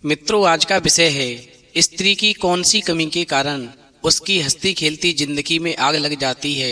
मित्रों, आज का विषय है स्त्री की कौन सी कमी के कारण उसकी हंसती खेलती जिंदगी में आग लग जाती है।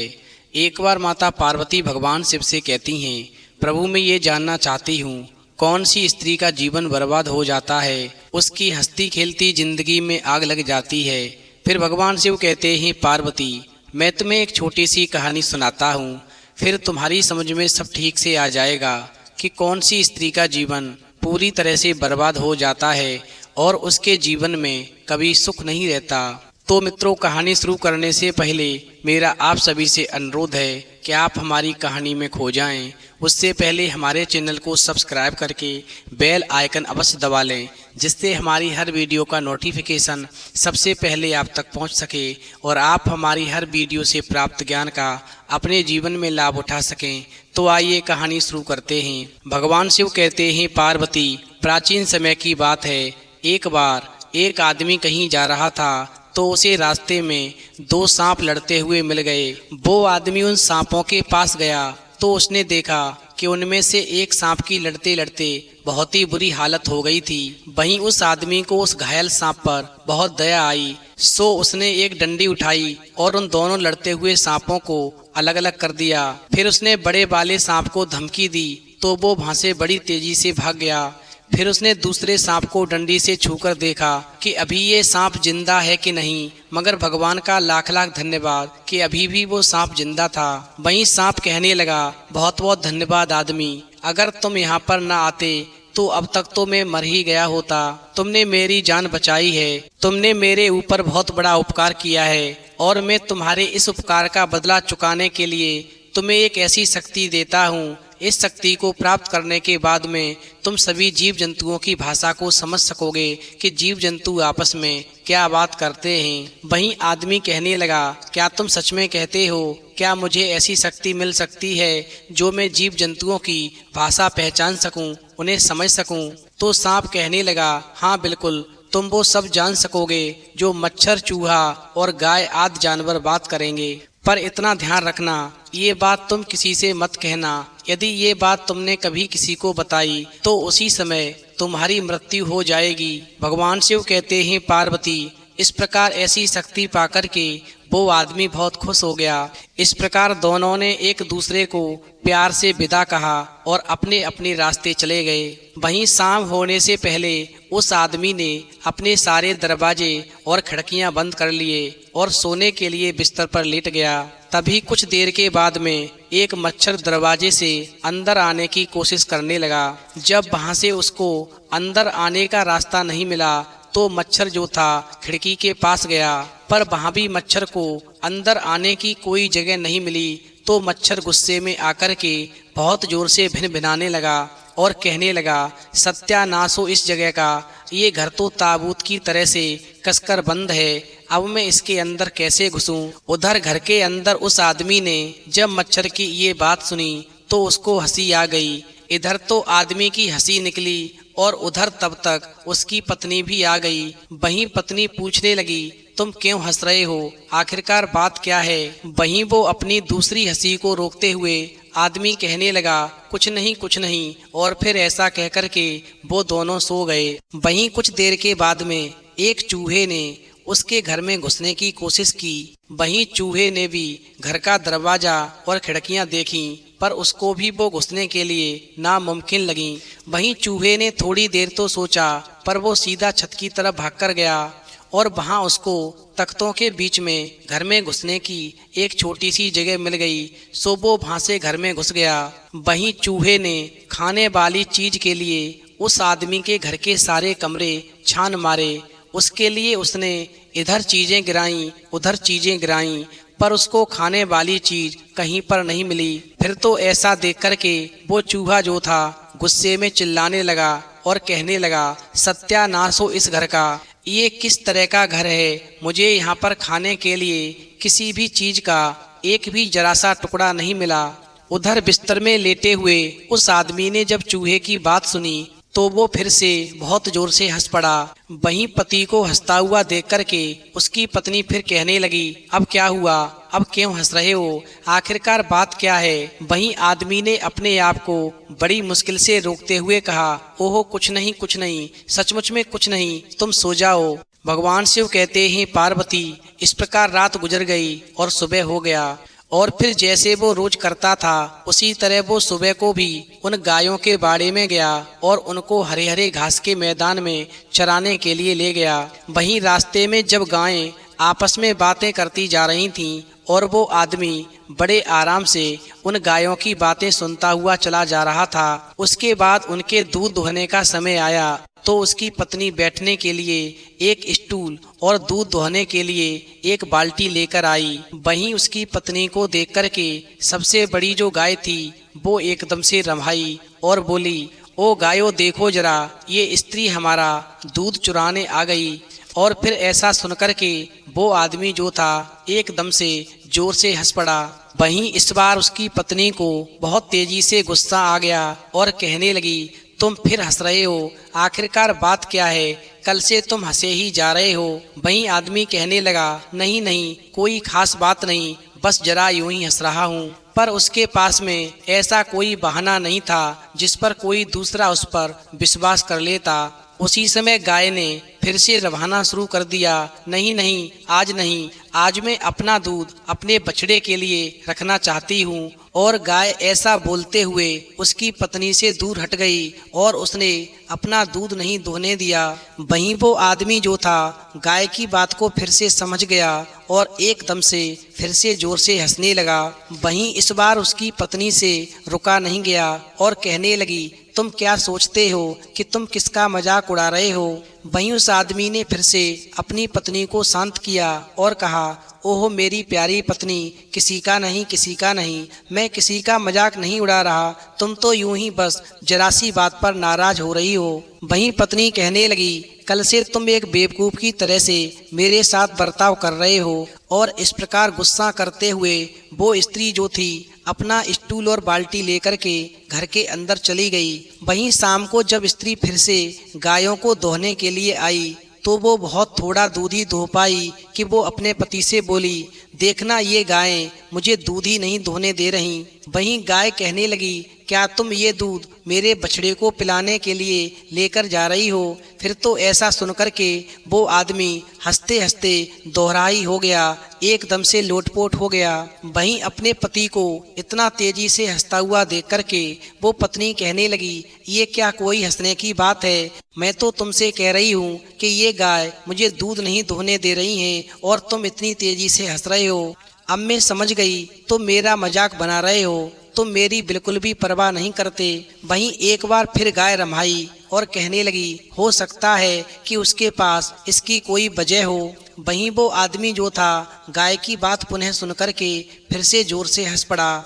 एक बार माता पार्वती भगवान शिव से कहती हैं, प्रभु मैं ये जानना चाहती हूँ कौन सी स्त्री का जीवन बर्बाद हो जाता है, उसकी हंसती खेलती जिंदगी में आग लग जाती है। फिर भगवान शिव कहते हैं, पार्वती मैं तुम्हें एक छोटी सी कहानी सुनाता हूँ, फिर तुम्हारी समझ में सब ठीक से आ जाएगा कि कौन सी स्त्री का जीवन पूरी तरह से बर्बाद हो जाता है और उसके जीवन में कभी सुख नहीं रहता। तो मित्रों, कहानी शुरू करने से पहले मेरा आप सभी से अनुरोध है कि आप हमारी कहानी में खो जाएं। उससे पहले हमारे चैनल को सब्सक्राइब करके बेल आइकन अवश्य दबा लें, जिससे हमारी हर वीडियो का नोटिफिकेशन सबसे पहले आप तक पहुंच सके और आप हमारी हर वीडियो से प्राप्त ज्ञान का अपने जीवन में लाभ उठा सकें। तो आइए कहानी शुरू करते हैं। भगवान शिव कहते हैं, पार्वती प्राचीन समय की बात है। एक बार एक आदमी कहीं जा रहा था तो उसे रास्ते में दो सांप लड़ते हुए मिल गए। वो आदमी उन सांपों के पास गया तो उसने देखा कि उनमें से एक सांप की लड़ते लड़ते बहुत ही बुरी हालत हो गई थी। वहीं उस आदमी को उस घायल सांप पर बहुत दया आई, सो उसने एक डंडी उठाई और उन दोनों लड़ते हुए सांपों को अलग अलग कर दिया। फिर उसने बड़े वाले सांप को धमकी दी तो वो वहां से बड़ी तेजी से भाग गया। फिर उसने दूसरे सांप को डंडी से छूकर देखा कि अभी ये सांप जिंदा है कि नहीं, मगर भगवान का लाख लाख धन्यवाद कि अभी भी वो सांप जिंदा था। वहीं सांप कहने लगा, बहुत बहुत धन्यवाद आदमी, अगर तुम यहाँ पर ना आते तो अब तक तो मैं मर ही गया होता। तुमने मेरी जान बचाई है, तुमने मेरे ऊपर बहुत बड़ा उपकार किया है और मैं तुम्हारे इस उपकार का बदला चुकाने के लिए तुम्हें एक ऐसी शक्ति देता हूँ। इस शक्ति को प्राप्त करने के बाद में तुम सभी जीव जंतुओं की भाषा को समझ सकोगे कि जीव जंतु आपस में क्या बात करते हैं। वहीं आदमी कहने लगा, क्या तुम सच में कहते हो? क्या मुझे ऐसी शक्ति मिल सकती है जो मैं जीव जंतुओं की भाषा पहचान सकूं, उन्हें समझ सकूं? तो सांप कहने लगा, हाँ बिल्कुल, तुम वो सब जान सकोगे जो मच्छर, चूहा और गाय आदि जानवर बात करेंगे। पर इतना ध्यान रखना, ये बात तुम किसी से मत कहना। यदि ये बात तुमने कभी किसी को बताई तो उसी समय तुम्हारी मृत्यु हो जाएगी। भगवान शिव कहते हैं, पार्वती इस प्रकार ऐसी शक्ति पाकर के वो आदमी बहुत खुश हो गया। इस प्रकार दोनों ने एक दूसरे को प्यार से विदा कहा और अपने अपने रास्ते चले गए। वहीं शाम होने से पहले उस आदमी ने अपने सारे दरवाजे और खिड़कियां बंद कर लिए और सोने के लिए बिस्तर पर लेट गया। तभी कुछ देर के बाद में एक मच्छर दरवाजे से अंदर आने की कोशिश करने लगा। जब वहां से उसको अंदर आने का रास्ता नहीं मिला तो मच्छर जो था खिड़की के पास गया, पर वहां भी मच्छर को अंदर आने की कोई जगह नहीं मिली। तो मच्छर गुस्से में आकर के बहुत जोर से भिनभिनाने लगा और कहने लगा, सत्यानाश हो इस जगह का, ये घर तो ताबूत की तरह से कसकर बंद है, अब मैं इसके अंदर कैसे घुसूं? उधर घर के अंदर उस आदमी ने जब मच्छर की ये बात सुनी तो उसको हंसी आ गई। इधर तो आदमी की हंसी निकली और उधर तब तक उसकी पत्नी भी आ गई। वहीं पत्नी पूछने लगी, तुम क्यों हंस रहे हो? आखिरकार बात क्या है? वहीं वो अपनी दूसरी हंसी को रोकते हुए आदमी कहने लगा, कुछ नहीं कुछ नहीं, और फिर ऐसा कहकर के वो दोनों सो गए। वहीं कुछ देर के बाद में एक चूहे ने उसके घर में घुसने की कोशिश की। वहीं चूहे ने भी घर का दरवाजा और खिड़कियां देखी, पर उसको भी वो घुसने के लिए नामुमकिन लगी। वहीं चूहे ने थोड़ी देर तो सोचा, पर वो सीधा छत की तरफ भागकर गया और वहां उसको तख्तों के बीच में घर में घुसने की एक छोटी सी जगह मिल गई, सो वो वहां से घर में घुस गया। वहीं चूहे ने खाने वाली चीज के लिए उस आदमी के घर के सारे कमरे छान मारे। उसके लिए उसने इधर चीजें गिराई, उधर चीजें गिराई, पर उसको खाने वाली चीज कहीं पर नहीं मिली। फिर तो ऐसा देख कर के वो चूहा जो था गुस्से में चिल्लाने लगा और कहने लगा, सत्यानाश हो इस घर का, ये किस तरह का घर है? मुझे यहाँ पर खाने के लिए किसी भी चीज का एक भी जरा सा टुकड़ा नहीं मिला। उधर बिस्तर में लेटे हुए उस आदमी ने जब चूहे की बात सुनी तो वो फिर से बहुत जोर से हंस पड़ा। वहीं पति को हंसता हुआ देख करके उसकी पत्नी फिर कहने लगी, अब क्या हुआ? अब क्यों हंस रहे हो? आखिरकार बात क्या है? वहीं आदमी ने अपने आप को बड़ी मुश्किल से रोकते हुए कहा, ओहो कुछ नहीं, सचमुच में कुछ नहीं, तुम सो जाओ। भगवान शिव कहते हैं, पार्वती, इस प्रकार रात गुजर गई और सुबह हो गया। और फिर जैसे वो रोज करता था उसी तरह वो सुबह को भी उन गायों के बाड़े में गया और उनको हरे हरे घास के मैदान में चराने के लिए ले गया। वहीं रास्ते में जब गायें आपस में बातें करती जा रही थीं और वो आदमी बड़े आराम से उन गायों की बातें सुनता हुआ चला जा रहा था, उसके बाद उनके दूध दुहने का समय आया तो उसकी पत्नी बैठने के लिए एक स्टूल और दूध दुहने के लिए एक बाल्टी लेकर आई। वहीं उसकी पत्नी को देख कर के सबसे बड़ी जो गाय थी वो एकदम से रम्हाई और बोली, ओ गायों देखो जरा, ये स्त्री हमारा दूध चुराने आ गई। और फिर ऐसा सुनकर के वो आदमी जो था एकदम से जोर से हंस पड़ा। वहीं इस बार उसकी पत्नी को बहुत तेजी से गुस्सा आ गया और कहने लगी, तुम फिर हंस रहे हो, आखिरकार बात क्या है? कल से तुम हंसे ही जा रहे हो। वहीं आदमी कहने लगा, नहीं, कोई खास बात नहीं, बस जरा यूं ही हंस रहा हूँ। पर उसके पास में ऐसा कोई बहाना नहीं था जिस पर कोई दूसरा उस पर विश्वास कर लेता। उसी समय गाय ने फिर से रवाना शुरू कर दिया, नहीं, आज नहीं, आज मैं अपना दूध अपने बछड़े के लिए रखना चाहती हूँ। और गाय ऐसा बोलते हुए उसकी पत्नी से दूर हट गई और उसने अपना दूध नहीं दोहने दिया। वहीं वो आदमी जो था गाय की बात को फिर से समझ गया और एकदम से फिर से जोर से हंसने लगा। वहीं इस बार उसकी पत्नी से रुका नहीं गया और कहने लगी, तुम क्या सोचते हो कि तुम किसका मजाक उड़ा रहे हो? वहीं उस आदमी ने फिर से अपनी पत्नी को शांत किया और कहा, ओहो मेरी प्यारी पत्नी, किसी का नहीं, मैं किसी का मजाक नहीं उड़ा रहा, तुम तो यूं ही बस जरा सी बात पर नाराज हो रही हो। वहीं पत्नी कहने लगी, कल से तुम एक बेवकूफ़ की तरह से मेरे साथ बर्ताव कर रहे हो। और इस प्रकार गुस्सा करते हुए वो स्त्री जो थी अपना स्टूल और बाल्टी लेकर के घर के अंदर चली गई। वहीं शाम को जब स्त्री फिर से गायों को दोहने के लिए आई तो वो बहुत थोड़ा दूध ही दो पाई कि वो अपने पति से बोली, देखना ये गायें मुझे दूध ही नहीं दोहने दे रही। वहीं गाय कहने लगी, क्या तुम ये दूध मेरे बछड़े को पिलाने के लिए लेकर जा रही हो? फिर तो ऐसा सुनकर के वो आदमी हंसते हंसते दोहराई हो गया, एकदम से लोटपोट हो गया। वहीं अपने पति को इतना तेजी से हंसता हुआ देख करके वो पत्नी कहने लगी, ये क्या कोई हंसने की बात है? मैं तो तुमसे कह रही हूँ कि ये गाय मुझे दूध नहीं दोहने दे रही है और तुम इतनी तेजी से हंस रहे हो। अब मैं समझ गई तुम मेरा मजाक बना रहे हो, तुम मेरी बिल्कुल भी परवाह नहीं करते। वहीं एक बार फिर गाय रम्हाई और कहने लगी, हो सकता है कि उसके पास इसकी कोई वजह हो। वहीं वो आदमी जो था गाय की बात पुनः सुनकर के फिर से जोर से हंस पड़ा।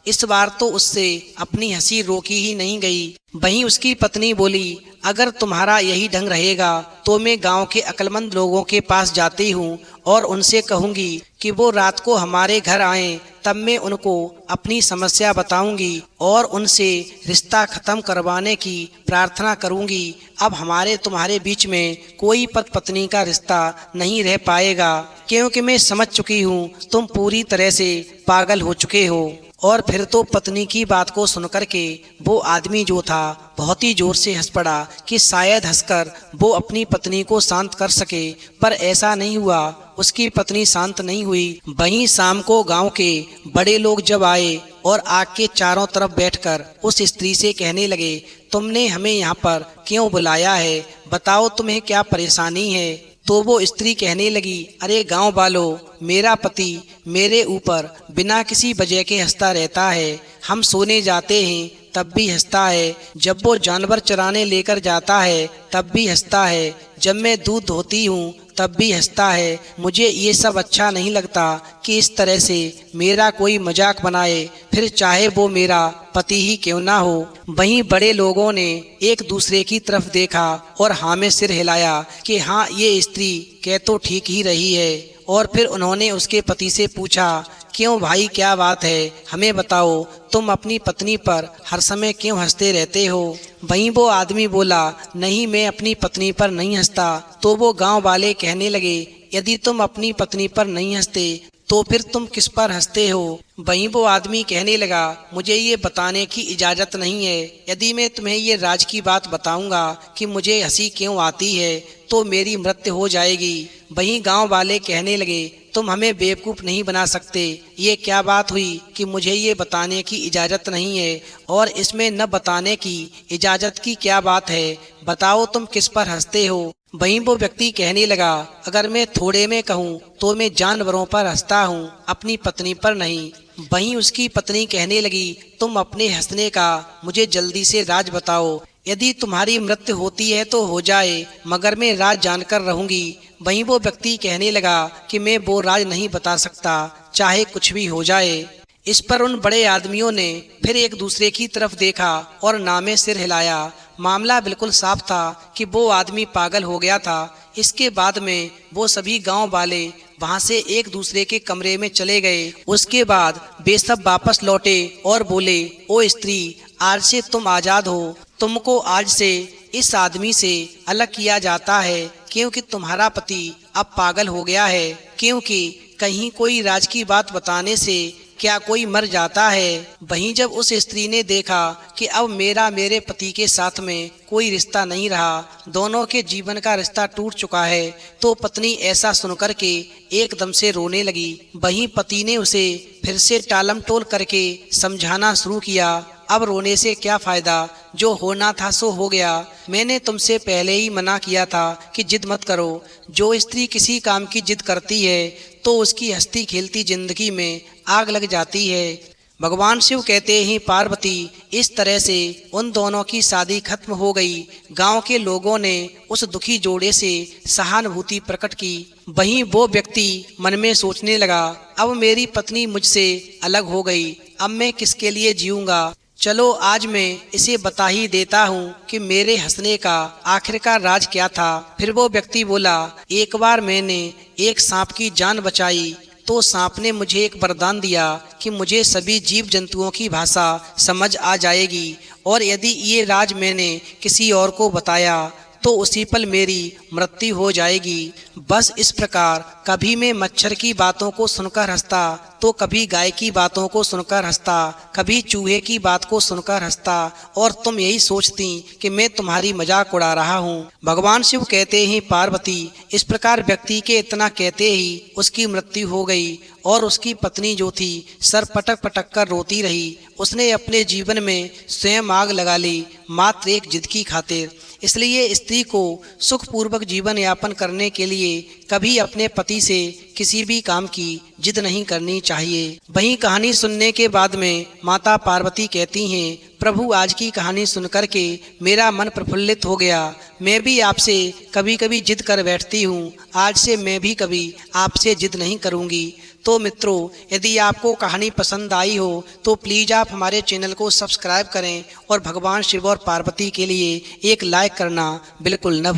इस बार तो उससे अपनी हंसी रोकी ही नहीं गई। वहीं उसकी पत्नी बोली, अगर तुम्हारा यही ढंग रहेगा तो मैं गांव के अक्लमंद लोगों के पास जाती हूँ और उनसे कहूँगी कि वो रात को हमारे घर आएं, तब मैं उनको अपनी समस्या बताऊंगी और उनसे रिश्ता खत्म करवाने की प्रार्थना करूंगी। अब हमारे तुम्हारे बीच में कोई पति पत्नी का रिश्ता नहीं रह पाएगा, क्योंकि मैं समझ चुकी हूँ तुम पूरी तरह से पागल हो चुके हो। और फिर तो पत्नी की बात को सुनकर के वो आदमी जो था बहुत ही जोर से हंस पड़ा कि शायद हंसकर वो अपनी पत्नी को शांत कर सके, पर ऐसा नहीं हुआ। उसकी पत्नी शांत नहीं हुई। वहीं शाम को गांव के बड़े लोग जब आए और आग के चारों तरफ बैठकर उस स्त्री से कहने लगे, तुमने हमें यहाँ पर क्यों बुलाया है? बताओ तुम्हें क्या परेशानी है? तो वो स्त्री कहने लगी, अरे गांव वालों, मेरा पति मेरे ऊपर बिना किसी वजह के हंसता रहता है। हम सोने जाते हैं तब भी हंसता है, जब वो जानवर चराने लेकर जाता है तब भी हंसता है, जब मैं दूध धोती हूँ तब भी हंसता है। मुझे ये सब अच्छा नहीं लगता कि इस तरह से मेरा कोई मजाक बनाए, फिर चाहे वो मेरा पति ही क्यों ना हो। वहीं बड़े लोगों ने एक दूसरे की तरफ देखा और हाँ में सिर हिलाया कि हाँ ये स्त्री कह तो ठीक ही रही है। और फिर उन्होंने उसके पति से पूछा, क्यों भाई क्या बात है, हमें बताओ, तुम अपनी पत्नी पर हर समय क्यों हंसते रहते हो? वहीं वो आदमी बोला, नहीं मैं अपनी पत्नी पर नहीं हंसता। तो वो गांव वाले कहने लगे, यदि तुम अपनी पत्नी पर नहीं हंसते तो फिर तुम किस पर हंसते हो? वहीं वो आदमी कहने लगा, मुझे ये बताने की इजाज़त नहीं है। यदि मैं तुम्हें ये राज की बात बताऊंगा कि मुझे हंसी क्यों आती है तो मेरी मृत्यु हो जाएगी। वहीं गांव वाले कहने लगे, तुम हमें बेवकूफ़ नहीं बना सकते। ये क्या बात हुई कि मुझे ये बताने की इजाज़त नहीं है, और इसमें न बताने की इजाज़त की क्या बात है? बताओ तुम किस पर हंसते हो? वहीं वो व्यक्ति कहने लगा, अगर मैं थोड़े में कहूँ तो मैं जानवरों पर हंसता हूँ, अपनी पत्नी पर नहीं। वहीं उसकी पत्नी कहने लगी, तुम अपने हंसने का मुझे जल्दी से राज बताओ। यदि तुम्हारी मृत्यु होती है तो हो जाए, मगर मैं राज जानकर रहूंगी। वहीं वो व्यक्ति कहने लगा कि मैं वो राज नहीं बता सकता, चाहे कुछ भी हो जाए। इस पर उन बड़े आदमियों ने फिर एक दूसरे की तरफ देखा और नामे सिर हिलाया। मामला बिल्कुल साफ था कि वो आदमी पागल हो गया था। इसके बाद में वो सभी गांव वाले वहां से एक दूसरे के कमरे में चले गए। उसके बाद वे सब वापस लौटे और बोले, ओ स्त्री, आज से तुम आजाद हो। तुमको आज से इस आदमी से अलग किया जाता है, क्योंकि तुम्हारा पति अब पागल हो गया है। क्योंकि कहीं कोई राज की बात बताने से क्या कोई मर जाता है? वहीं जब उस स्त्री ने देखा कि अब मेरे पति के साथ में कोई रिश्ता नहीं रहा, दोनों के जीवन का रिश्ता टूट चुका है, तो पत्नी ऐसा सुनकर के एकदम से रोने लगी। वहीं पति ने उसे फिर से टालम टोल करके समझाना शुरू किया, अब रोने से क्या फायदा, जो होना था सो हो गया। मैंने तुमसे पहले ही मना किया था कि जिद मत करो। जो स्त्री किसी काम की जिद करती है तो उसकी हंसती खेलती जिंदगी में आग लग जाती है। भगवान शिव कहते ही पार्वती इस तरह से उन दोनों की शादी खत्म हो गई। गांव के लोगों ने उस दुखी जोड़े से सहानुभूति प्रकट की। वहीं वो व्यक्ति मन में सोचने लगा, अब मेरी पत्नी मुझसे अलग हो गई, अब मैं किसके लिए जीऊंगा। चलो आज मैं इसे बता ही देता हूँ कि मेरे हंसने का आखिरकार राज क्या था। फिर वो व्यक्ति बोला, एक बार मैंने एक सांप की जान बचाई तो सांप ने मुझे एक वरदान दिया कि मुझे सभी जीव जंतुओं की भाषा समझ आ जाएगी, और यदि ये राज मैंने किसी और को बताया तो उसी पल मेरी मृत्यु हो जाएगी। बस इस प्रकार कभी मैं मच्छर की बातों को सुनकर हंसता तो कभी गाय की बातों को सुनकर हंसता, कभी चूहे की बात को सुनकर हंसता, और तुम यही सोचती कि मैं तुम्हारी मजाक उड़ा रहा हूँ। भगवान शिव कहते ही पार्वती इस प्रकार व्यक्ति के इतना कहते ही उसकी मृत्यु हो गई, और उसकी पत्नी जो थी सर पटक पटक कर रोती रही। उसने अपने जीवन में स्वयं आग लगा ली, मात्र एक जिद की खातिर। इसलिए स्त्री को सुखपूर्वक जीवन यापन करने के लिए कभी अपने पति से किसी भी काम की जिद नहीं करनी चाहिए। वहीं कहानी सुनने के बाद में माता पार्वती कहती हैं, प्रभु आज की कहानी सुनकर के मेरा मन प्रफुल्लित हो गया। मैं भी आपसे कभी कभी जिद कर बैठती हूँ, आज से मैं भी कभी आपसे जिद नहीं करूँगी। तो मित्रों, यदि आपको कहानी पसंद आई हो तो प्लीज़ आप हमारे चैनल को सब्सक्राइब करें और भगवान शिव और पार्वती के लिए एक लाइक करना बिल्कुल न भूलें।